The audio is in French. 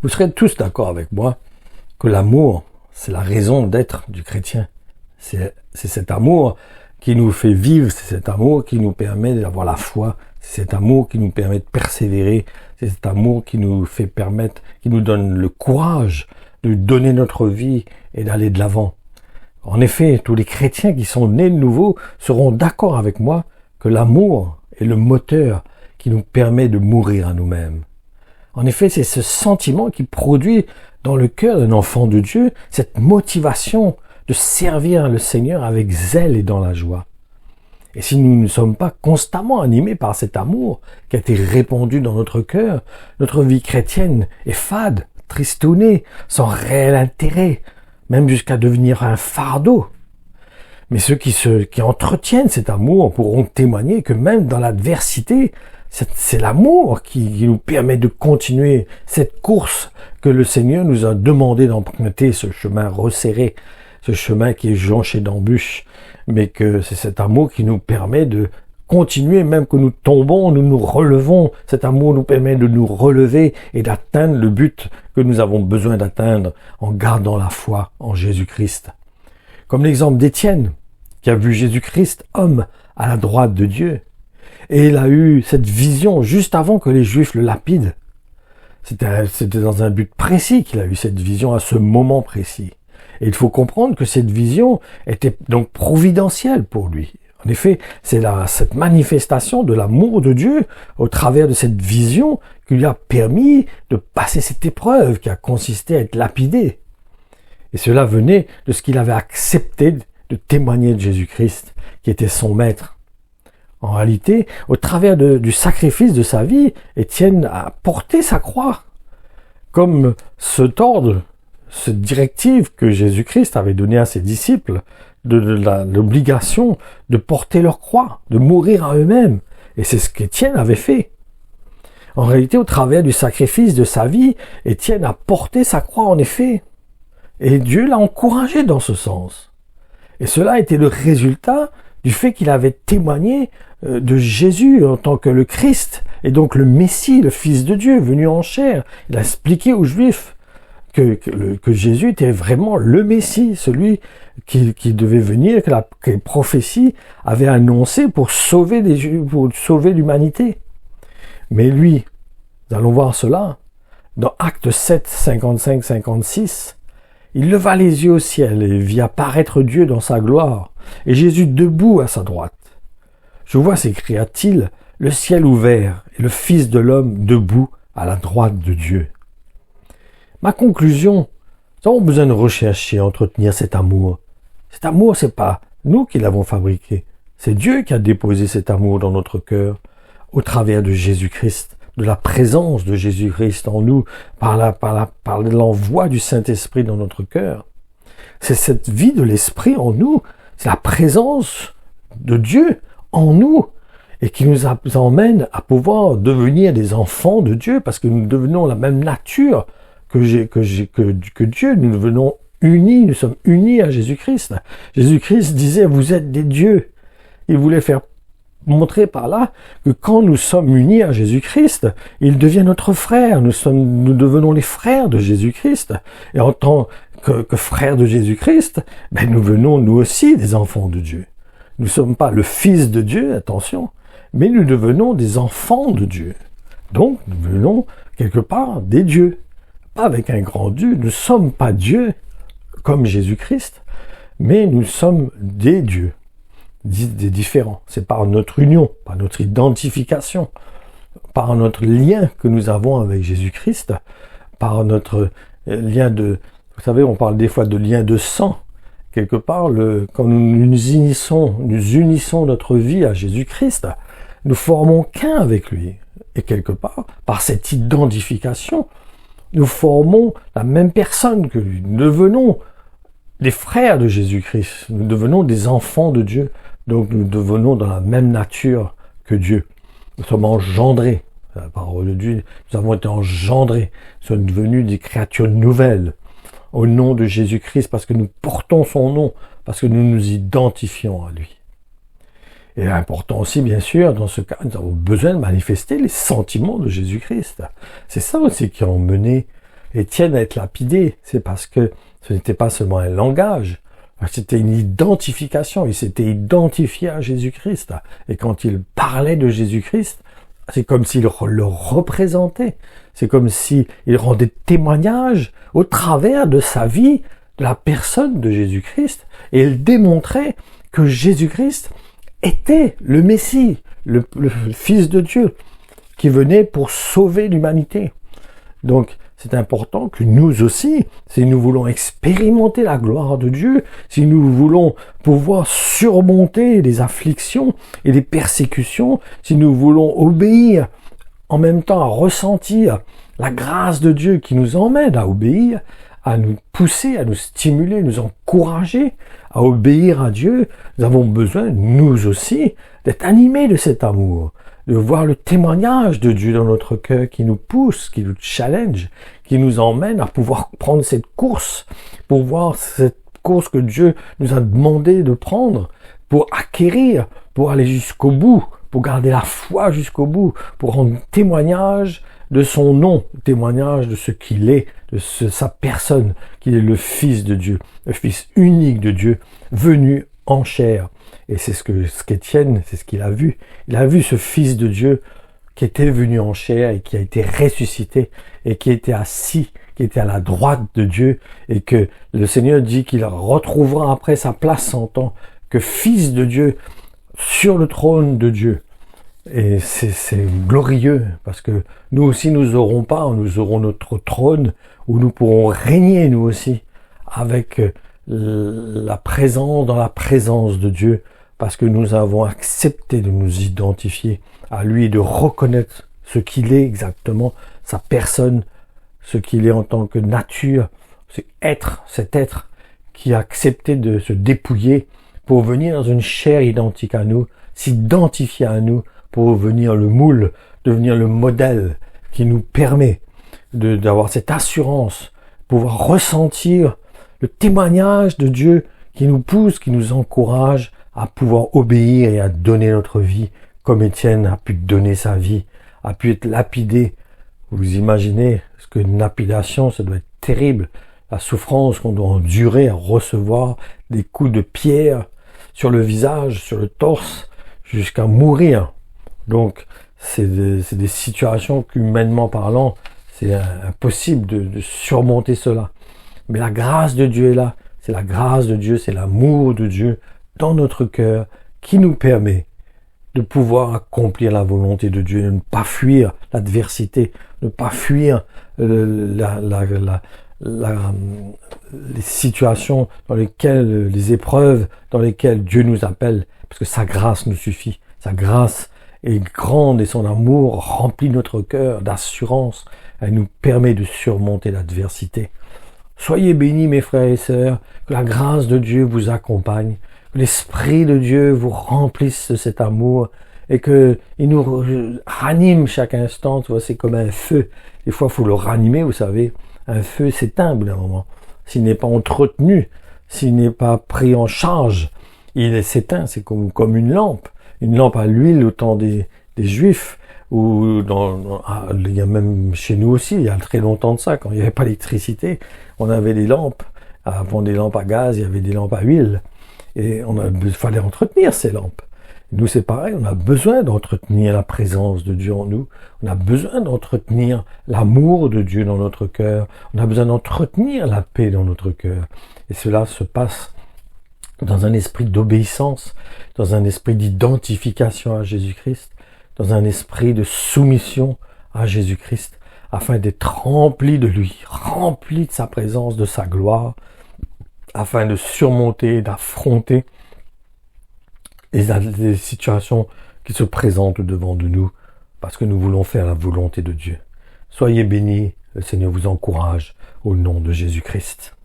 Vous serez tous d'accord avec moi que l'amour, c'est la raison d'être du chrétien. C'est cet amour qui nous fait vivre, c'est cet amour qui nous permet d'avoir la foi, c'est cet amour qui nous permet de persévérer, c'est cet amour qui nous fait permettre, qui nous donne le courage de donner notre vie et d'aller de l'avant. En effet, tous les chrétiens qui sont nés de nouveau seront d'accord avec moi que l'amour est le moteur qui nous permet de mourir à nous-mêmes. En effet, c'est ce sentiment qui produit dans le cœur d'un enfant de Dieu cette motivation de servir le Seigneur avec zèle et dans la joie. Et si nous ne sommes pas constamment animés par cet amour qui a été répandu dans notre cœur, notre vie chrétienne est fade, tristounée, sans réel intérêt, même jusqu'à devenir un fardeau. Mais ceux qui entretiennent cet amour pourront témoigner que même dans l'adversité, c'est l'amour qui nous permet de continuer cette course que le Seigneur nous a demandé d'emprunter, ce chemin resserré, ce chemin qui est jonché d'embûches, mais que c'est cet amour qui nous permet de continuer, même que nous tombons, nous nous relevons. Cet amour nous permet de nous relever et d'atteindre le but que nous avons besoin d'atteindre en gardant la foi en Jésus-Christ. Comme l'exemple d'Étienne, qui a vu Jésus-Christ, homme, à la droite de Dieu. Et il a eu cette vision juste avant que les Juifs le lapident. C'était dans un but précis qu'il a eu cette vision à ce moment précis. Et il faut comprendre que cette vision était donc providentielle pour lui. En effet, c'est cette manifestation de l'amour de Dieu au travers de cette vision qui lui a permis de passer cette épreuve qui a consisté à être lapidé. Et cela venait de ce qu'il avait accepté de témoigner de Jésus-Christ, qui était son maître. En réalité, au travers du sacrifice de sa vie, Étienne a porté sa croix. Comme cet ordre, cette directive que Jésus-Christ avait donnée à ses disciples, de l'obligation de porter leur croix, de mourir à eux-mêmes. Et c'est ce qu'Étienne avait fait. En réalité, au travers du sacrifice de sa vie, Étienne a porté sa croix en effet. Et Dieu l'a encouragé dans ce sens. Et cela était le résultat du fait qu'il avait témoigné de Jésus en tant que le Christ, et donc le Messie, le Fils de Dieu, venu en chair. Il a expliqué aux Juifs que Jésus était vraiment le Messie, celui qui devait venir, que les prophéties avaient annoncé pour sauver l'humanité. Mais lui, nous allons voir cela, dans Actes 7, 55-56, il leva les yeux au ciel et vit apparaître Dieu dans sa gloire, et Jésus debout à sa droite. Je vois, s'écria-t-il, le ciel ouvert et le Fils de l'homme debout à la droite de Dieu. Ma conclusion, nous avons besoin de rechercher et entretenir cet amour. Cet amour, c'est pas nous qui l'avons fabriqué. C'est Dieu qui a déposé cet amour dans notre cœur au travers de Jésus-Christ, de la présence de Jésus-Christ en nous, par l'envoi du Saint-Esprit dans notre cœur. C'est cette vie de l'Esprit en nous, c'est la présence de Dieu en nous et qui nous emmène à pouvoir devenir des enfants de Dieu parce que nous devenons la même nature que Dieu, nous devenons unis, nous sommes unis à Jésus-Christ. Jésus-Christ disait, vous êtes des dieux. Il voulait faire montrer par là que quand nous sommes unis à Jésus-Christ, il devient notre frère. Nous devenons les frères de Jésus-Christ. Et en tant que frères de Jésus-Christ, nous venons nous aussi des enfants de Dieu. Nous ne sommes pas le Fils de Dieu, attention, mais nous devenons des enfants de Dieu. Donc, nous devenons quelque part des dieux. Pas avec un grand Dieu, nous ne sommes pas Dieu comme Jésus-Christ, mais nous sommes des dieux, des différents. C'est par notre union, par notre identification, par notre lien que nous avons avec Jésus-Christ, par notre lien vous savez, on parle des fois de lien de sang. Quelque part, quand nous unissons notre vie à Jésus-Christ, nous formons qu'un avec lui. Et quelque part, par cette identification, nous formons la même personne que lui. Nous devenons des frères de Jésus-Christ. Nous devenons des enfants de Dieu. Donc nous devenons dans la même nature que Dieu. Nous sommes engendrés. La parole de Dieu, nous avons été engendrés. Nous sommes devenus des créatures nouvelles au nom de Jésus-Christ parce que nous portons son nom, parce que nous nous identifions à lui. Et important aussi, bien sûr, dans ce cas, nous avons besoin de manifester les sentiments de Jésus-Christ. C'est ça aussi qui a mené Étienne à être lapidé, c'est parce que ce n'était pas seulement un langage, c'était une identification. Il s'était identifié à Jésus-Christ. Et quand il parlait de Jésus-Christ, c'est comme s'il le représentait. C'est comme s'il rendait témoignage au travers de sa vie, de la personne de Jésus-Christ. Et il démontrait que Jésus-Christ était le Messie, le Fils de Dieu, qui venait pour sauver l'humanité. Donc, c'est important que nous aussi, si nous voulons expérimenter la gloire de Dieu, si nous voulons pouvoir surmonter les afflictions et les persécutions, si nous voulons obéir, en même temps à ressentir la grâce de Dieu qui nous emmène à obéir, à nous pousser, à nous stimuler, nous encourager à obéir à Dieu, nous avons besoin, nous aussi, d'être animés de cet amour, de voir le témoignage de Dieu dans notre cœur qui nous pousse, qui nous challenge, qui nous emmène à pouvoir prendre cette course, pour voir cette course que Dieu nous a demandé de prendre, pour acquérir, pour aller jusqu'au bout, pour garder la foi jusqu'au bout, pour rendre témoignage de son nom, témoignage de ce qu'il est, de sa personne, qu'il est le Fils de Dieu, le Fils unique de Dieu, venu en chair. Et c'est ce qu'Étienne, c'est ce qu'il a vu. Il a vu ce Fils de Dieu qui était venu en chair et qui a été ressuscité et qui était assis, qui était à la droite de Dieu, et que le Seigneur dit qu'il retrouvera après sa place en tant que Fils de Dieu sur le trône de Dieu. Et c'est glorieux, parce que nous aussi nous aurons notre trône où nous pourrons régner nous aussi avec la présence de Dieu, parce que nous avons accepté de nous identifier à lui et de reconnaître ce qu'il est exactement, sa personne, ce qu'il est en tant que nature, cet être qui a accepté de se dépouiller pour venir dans une chair identique à nous, s'identifier à nous, pour devenir le moule, devenir le modèle qui nous permet d'avoir cette assurance, pouvoir ressentir le témoignage de Dieu qui nous pousse, qui nous encourage à pouvoir obéir et à donner notre vie, comme Étienne a pu donner sa vie, a pu être lapidé. Vous imaginez ce qu'une lapidation, ça doit être terrible, la souffrance qu'on doit endurer à recevoir des coups de pierre sur le visage, sur le torse, jusqu'à mourir. Donc, c'est des situations qu'humainement parlant, c'est impossible de surmonter cela. Mais la grâce de Dieu est là. C'est la grâce de Dieu, c'est l'amour de Dieu dans notre cœur qui nous permet de pouvoir accomplir la volonté de Dieu, de ne pas fuir l'adversité, de ne pas fuir les situations dans lesquelles, les épreuves dans lesquelles Dieu nous appelle, parce que sa grâce nous suffit. Sa grâce est grande et son amour remplit notre cœur d'assurance. Elle nous permet de surmonter l'adversité. Soyez bénis, mes frères et sœurs, que la grâce de Dieu vous accompagne, que l'Esprit de Dieu vous remplisse de cet amour et que il nous ranime chaque instant. Tu vois, c'est comme un feu. Des fois, il faut le ranimer, vous savez. Un feu s'éteint au bout d'un moment. S'il n'est pas entretenu, s'il n'est pas pris en charge, il s'éteint. C'est comme une lampe. Une lampe à l'huile au temps des Juifs, ou il y a même chez nous aussi, il y a très longtemps de ça, quand il n'y avait pas d'électricité, on avait des lampes. Avant des lampes à gaz, il y avait des lampes à huile. Et il fallait entretenir ces lampes. Nous, c'est pareil, on a besoin d'entretenir la présence de Dieu en nous. On a besoin d'entretenir l'amour de Dieu dans notre cœur. On a besoin d'entretenir la paix dans notre cœur. Et cela se passe dans un esprit d'obéissance, dans un esprit d'identification à Jésus-Christ, dans un esprit de soumission à Jésus-Christ, afin d'être rempli de lui, rempli de sa présence, de sa gloire, afin de surmonter, d'affronter les situations qui se présentent devant de nous, parce que nous voulons faire la volonté de Dieu. Soyez bénis, le Seigneur vous encourage, au nom de Jésus-Christ.